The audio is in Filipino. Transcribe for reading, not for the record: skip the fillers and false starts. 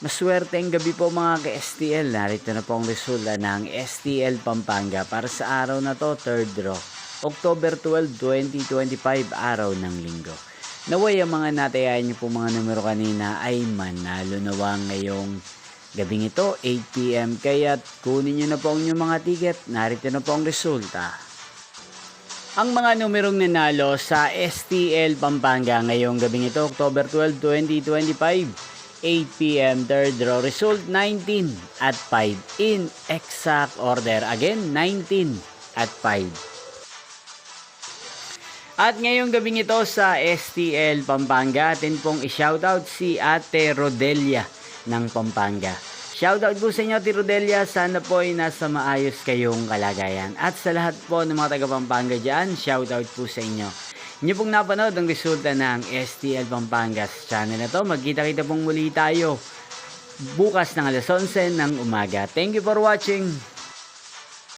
Maswerteng gabi po mga ka-STL. Narito na po ang resulta ng STL Pampanga para sa araw na to, 3rd draw. October 12, 2025, araw ng linggo. Naway ang mga natayahan niyo po mga numero kanina ay manalo nawa ngayong gabing ito, 8 PM. Kaya kunin niyo na po ang inyong mga ticket. Narito na po ang resulta. Ang mga numerong nanalo sa STL Pampanga ngayong gabing ito, October 12, 2025, 8 PM, 3rd draw. Result 19 at 5 in exact order. Again, 19 at 5. At ngayong gabing ito sa STL Pampanga, atin pong i-shoutout si Ate Rodelia ng Pampanga. Shoutout po sa inyo, Ate Rodelia. Sana po ay nasa maayos kayong kalagayan. At sa lahat po ng mga taga Pampanga dyan, shoutout po sa inyo. Inyo pong napanood ang resulta ng STL Pampanga sa channel na to. Magkita-kita pong muli tayo bukas ng alas 11 ng umaga. Thank you for watching.